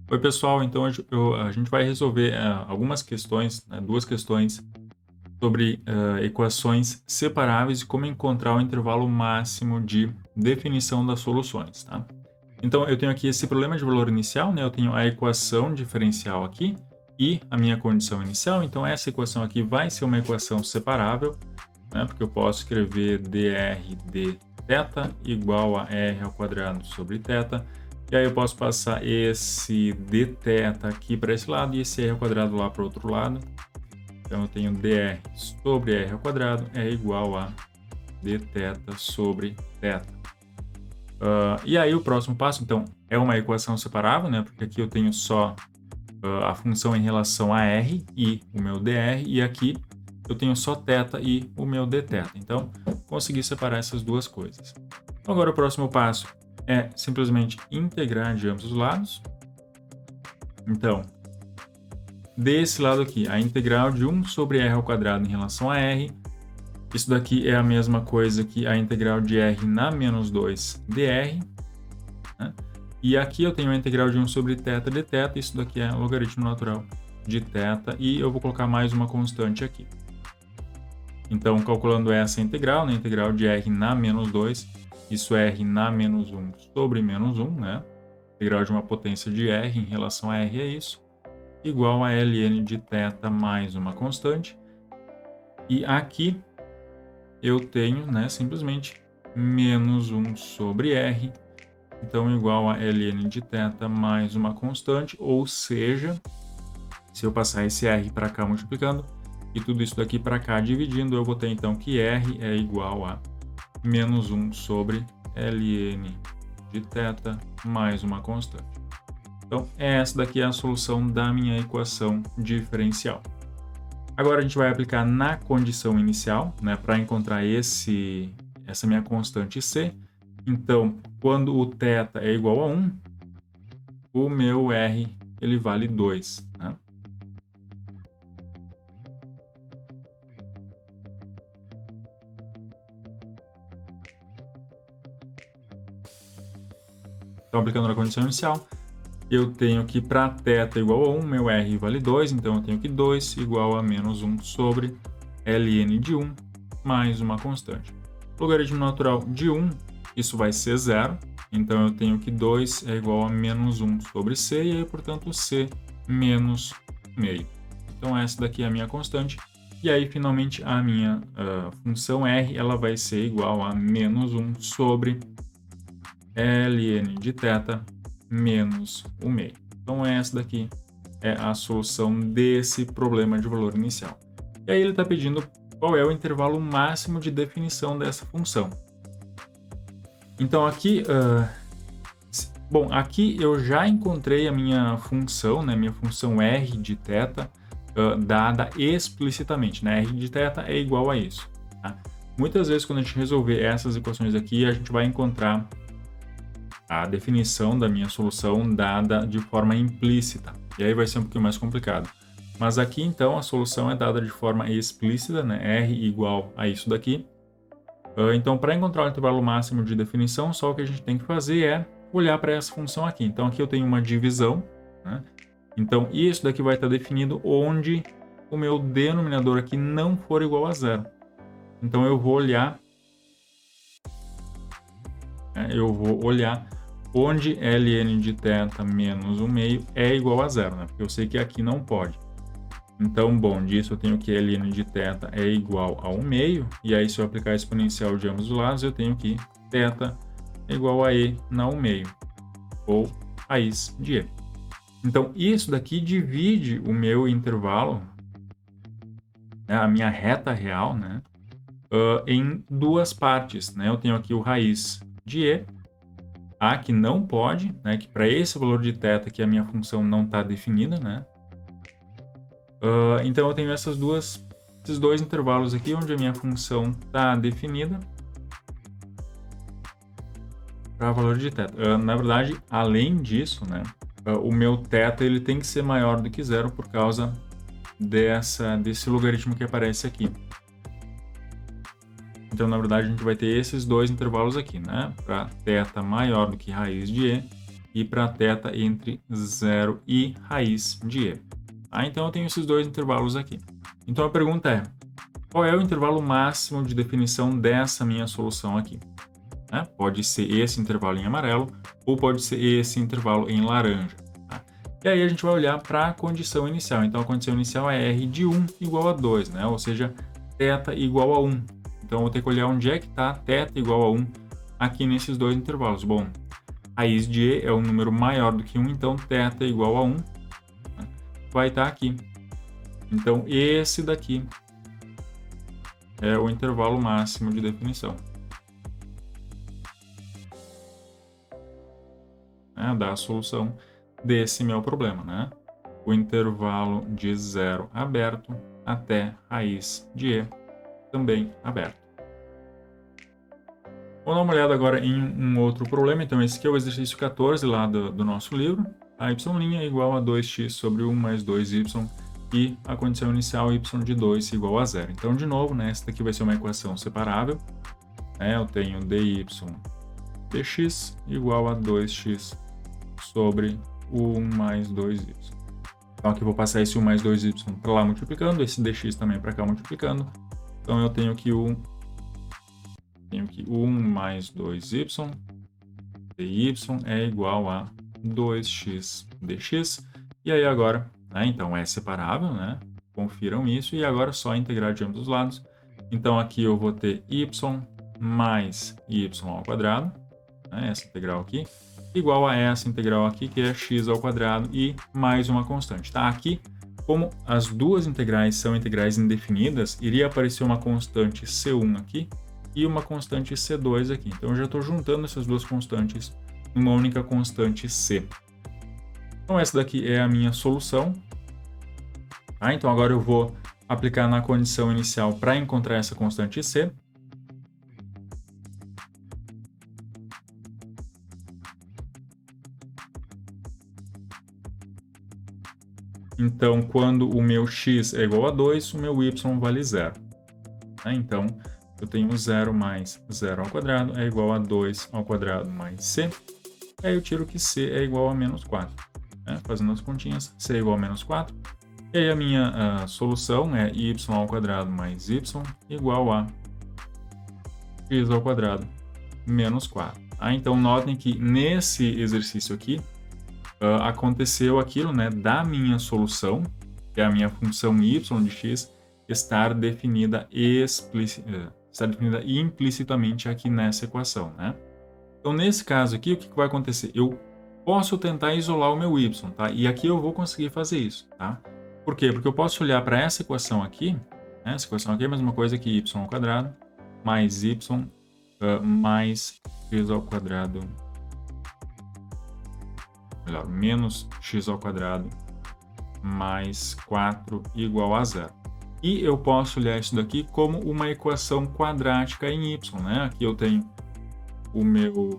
Oi, pessoal. Então, hoje a gente vai resolver algumas questões, né, duas questões sobre equações separáveis e como encontrar o intervalo máximo de definição das soluções. Tá? Então, eu tenho aqui esse problema de valor inicial, né? Eu tenho a equação diferencial aqui e a minha condição inicial. Então, essa equação aqui vai ser uma equação separável, né? Porque eu posso escrever dr de θ igual a r ao quadrado sobre θ. E aí eu posso passar esse dθ aqui para esse lado e esse r ao quadrado lá para o outro lado. Então eu tenho dr sobre r ao quadrado é igual a dθ sobre θ. E aí o próximo passo, então, é uma equação separável, né? Porque aqui eu tenho só a função em relação a r e o meu dr, e aqui eu tenho só θ e o meu dθ. Então, consegui separar essas duas coisas. Então, agora o próximo passo é simplesmente integrar de ambos os lados. Então, desse lado aqui, a integral de 1 sobre r ao quadrado em relação a r. Isso daqui é a mesma coisa que a integral de r na menos 2 dr. Né? E aqui eu tenho a integral de 1 sobre θ dθ. Isso daqui é logaritmo natural de θ. E eu vou colocar mais uma constante aqui. Então, calculando essa integral, né, integral de r na menos 2, isso é r na menos 1 sobre menos 1, né? Integral de uma potência de r em relação a r é isso, igual a ln de θ mais uma constante. E aqui eu tenho, né, simplesmente menos 1 sobre r, então igual a ln de θ mais uma constante, ou seja, se eu passar esse r para cá multiplicando, e tudo isso daqui para cá dividindo, eu vou ter então que r é igual a menos 1 sobre ln de θ mais uma constante. Então, essa daqui é a solução da minha equação diferencial. Agora a gente vai aplicar na condição inicial, né, para encontrar essa minha constante c. Então, quando o θ é igual a 1, o meu r ele vale 2. Né? Então, aplicando na condição inicial, eu tenho que para θ igual a 1, meu r vale 2, então eu tenho que 2 igual a menos 1 sobre ln de 1 mais uma constante. Logaritmo natural de 1, isso vai ser 0, então eu tenho que 2 é igual a menos 1 sobre c, e aí, portanto, c menos meio. Então, essa daqui é a minha constante, e aí, finalmente, a minha função r ela vai ser igual a menos 1 sobre ln de θ menos 1 meio. Então, essa daqui é a solução desse problema de valor inicial. E aí ele está pedindo qual é o intervalo máximo de definição dessa função. Então, aqui, aqui eu já encontrei a minha função, né, minha função r de θ, dada explicitamente. Né? R de θ é igual a isso. Tá? Muitas vezes, quando a gente resolver essas equações aqui, a gente vai encontrar a definição da minha solução dada de forma implícita. E aí vai ser um pouquinho mais complicado. Mas aqui, então, a solução é dada de forma explícita, né? R igual a isso daqui. Então, para encontrar o intervalo máximo de definição, só o que a gente tem que fazer é olhar para essa função aqui. Então, aqui eu tenho uma divisão, né? Então, isso daqui vai estar definido onde o meu denominador aqui não for igual a zero. Então, eu vou olhar onde ln de θ menos 1 meio é igual a zero, né? Porque eu sei que aqui não pode. Então, bom, disso eu tenho que ln de θ é igual a 1 meio, e aí se eu aplicar a exponencial de ambos os lados, eu tenho que θ é igual a e na 1 meio, ou raiz de e. Então, isso daqui divide o meu intervalo, né, a minha reta real, né, em duas partes. Né? Eu tenho aqui o raiz de e, que não pode, né, que para esse valor de θ que a minha função não está definida, né? Então eu tenho esses dois intervalos aqui onde a minha função está definida para valor de θ. Na verdade, além disso, né, o meu θ ele tem que ser maior do que zero por causa desse logaritmo que aparece aqui. Então, na verdade, a gente vai ter esses dois intervalos aqui, né? Para θ maior do que raiz de e e para θ entre 0 e raiz de e. Então eu tenho esses dois intervalos aqui. Então a pergunta é, qual é o intervalo máximo de definição dessa minha solução aqui? Pode ser esse intervalo em amarelo ou pode ser esse intervalo em laranja. E aí a gente vai olhar para a condição inicial. Então a condição inicial é R de 1 igual a 2, né? Ou seja, θ igual a 1. Então eu vou ter que olhar onde é que está θ igual a 1 aqui nesses dois intervalos. Bom, raiz de e é um número maior do que 1, então θ igual a 1 vai estar aqui. Então esse daqui é o intervalo máximo de definição. Da solução desse meu problema, né? O intervalo de 0 aberto até raiz de e também aberto. Vamos dar uma olhada agora em um outro problema. Então esse aqui é o exercício 14 lá do nosso livro. A y' é igual a 2x sobre 1 mais 2y e a condição inicial y de 2 igual a 0. Então, de novo, né, essa daqui vai ser uma equação separável. Eu tenho dy dx igual a 2x sobre 1 mais 2y. Então aqui eu vou passar esse 1 mais 2y para lá multiplicando, esse dx também para cá multiplicando. Então eu tenho que 1 mais 2y dy é igual a 2x dx. E aí agora, então é separável, né? Confiram isso. E agora só integrar de ambos os lados. Então aqui eu vou ter y mais y ao quadrado, essa integral aqui, igual a essa integral aqui, que é x ao quadrado e mais uma constante. Aqui, como as duas integrais são integrais indefinidas, iria aparecer uma constante c1 aqui e uma constante c2 aqui. Então eu já estou juntando essas duas constantes numa única constante c. Então essa daqui é a minha solução. Então agora eu vou aplicar na condição inicial para encontrar essa constante c. Então, quando o meu x é igual a 2, o meu y vale 0. Então, eu tenho 0 mais 0 ao quadrado é igual a 2 ao quadrado mais c. E aí eu tiro que c é igual a menos 4. Fazendo as continhas, c é igual a menos 4. E aí a minha solução é y ao quadrado mais y igual a x ao quadrado menos 4. Então, notem que nesse exercício aqui, aconteceu aquilo, né, da minha solução, que é a minha função y de x, estar definida implicitamente aqui nessa equação, né? Então, nesse caso aqui, o que vai acontecer? Eu posso tentar isolar o meu y, tá? E aqui eu vou conseguir fazer isso, tá? Por quê? Porque eu posso olhar para essa equação aqui, né? Essa equação aqui é a mesma coisa que y ao quadrado mais y mais x ao quadrado, menos x ao quadrado mais 4 igual a 0. E eu posso olhar isso daqui como uma equação quadrática em y, né? Aqui eu tenho o meu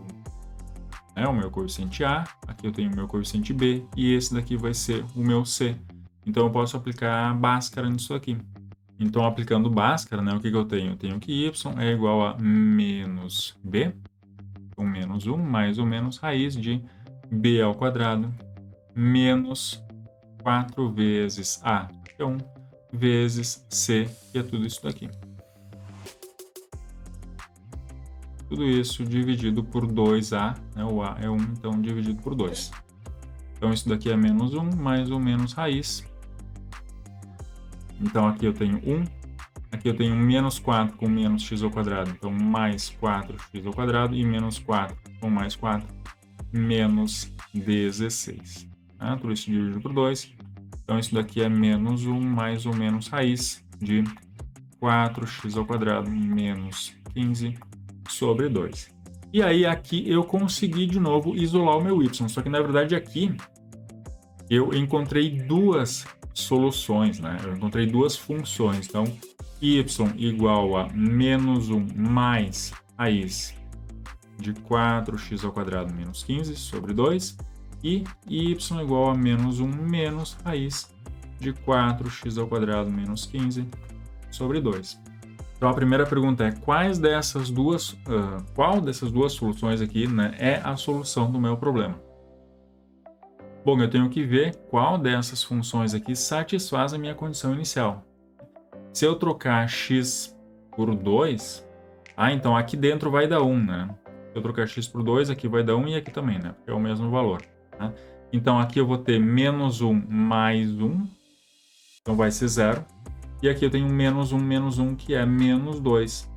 coeficiente A, aqui eu tenho o meu coeficiente B, e esse daqui vai ser o meu C. Então eu posso aplicar Bhaskara nisso aqui. Então, aplicando Bhaskara, né, o que eu tenho? Eu tenho que y é igual a menos b, então menos 1 mais ou menos raiz de b ao quadrado menos 4 vezes a, que é 1, vezes c, que é tudo isso daqui. Tudo isso dividido por 2a, né, o a é 1, então dividido por 2. Então isso daqui é menos 1 mais ou menos raiz. Então aqui eu tenho 1, aqui eu tenho menos 4 com menos x ao quadrado, então mais 4x ao quadrado, e menos 4 com mais 4, menos 16. Tudo isso dividido por 2. Então isso daqui é menos 1 mais ou menos raiz de 4x ao quadrado menos 15 sobre 2. E aí aqui eu consegui de novo isolar o meu y, só que na verdade aqui eu encontrei duas soluções, né? Eu encontrei duas funções. Então, y igual a menos 1 mais raiz de 4x ao quadrado menos 15 sobre 2 e y igual a menos 1 menos raiz de 4x ao quadrado menos 15 sobre 2. Então, a primeira pergunta é qual dessas duas soluções aqui, né, é a solução do meu problema? Bom, eu tenho que ver qual dessas funções aqui satisfaz a minha condição inicial. Se eu trocar x por 2, então aqui dentro vai dar 1, né? Se eu trocar x por 2, aqui vai dar 1 e aqui também, né? Porque é o mesmo valor. Tá? Então aqui eu vou ter menos 1 mais 1, então vai ser 0. E aqui eu tenho menos 1, que é menos 2.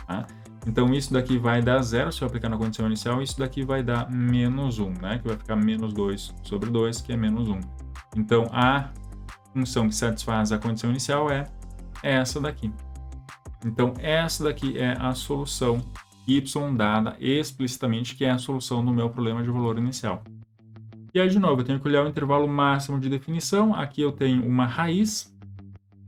Tá? Então isso daqui vai dar 0 se eu aplicar na condição inicial, isso daqui vai dar menos 1, né? Que vai ficar menos 2 sobre 2, que é menos 1. Então a função que satisfaz a condição inicial é essa daqui. Então essa daqui é a solução y dada explicitamente, que é a solução do meu problema de valor inicial. E aí, de novo, eu tenho que olhar o intervalo máximo de definição. Aqui eu tenho uma raiz.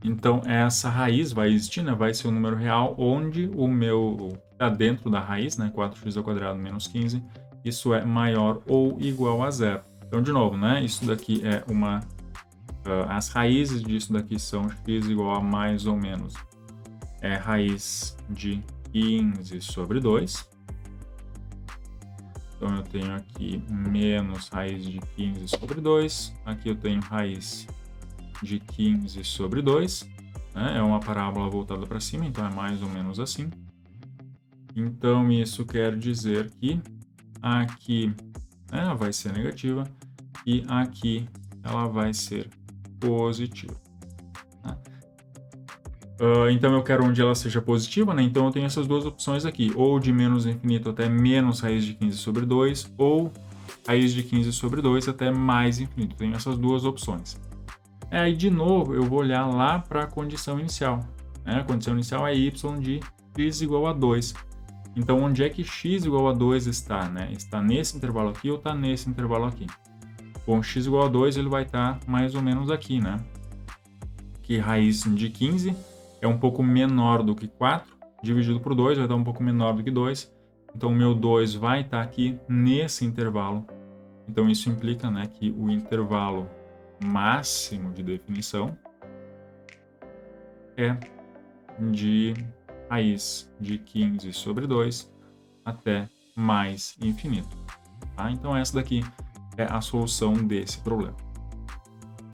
Então, essa raiz vai existir, né? Vai ser o número real, onde o meu está dentro da raiz, né? 4x² menos 15, isso é maior ou igual a zero. Então, de novo, né? Isso daqui é uma... as raízes disso daqui são x igual a mais ou menos raiz de 15 sobre 2. Então, eu tenho aqui menos raiz de 15 sobre 2. Aqui eu tenho raiz de 15 sobre 2, né? É uma parábola voltada para cima, então é mais ou menos assim. Então, isso quer dizer que aqui vai ser negativa e aqui ela vai ser positiva. Tá? Então, eu quero onde ela seja positiva, né? Então, eu tenho essas duas opções aqui, ou de menos infinito até menos raiz de 15 sobre 2, ou raiz de 15 sobre 2 até mais infinito. Tenho essas duas opções. Aí, de novo, eu vou olhar lá para a condição inicial. Né? A condição inicial é y de x igual a 2. Então, onde é que x igual a 2 está? Né? Está nesse intervalo aqui ou está nesse intervalo aqui? Bom, x igual a 2 ele vai estar mais ou menos aqui, né? Que raiz de 15 é um pouco menor do que 4, dividido por 2 vai dar um pouco menor do que 2. Então, o meu 2 vai estar aqui nesse intervalo. Então, isso implica, né, que o intervalo máximo de definição é de raiz de 15 sobre 2 até mais infinito. Tá? Então, essa daqui é a solução desse problema.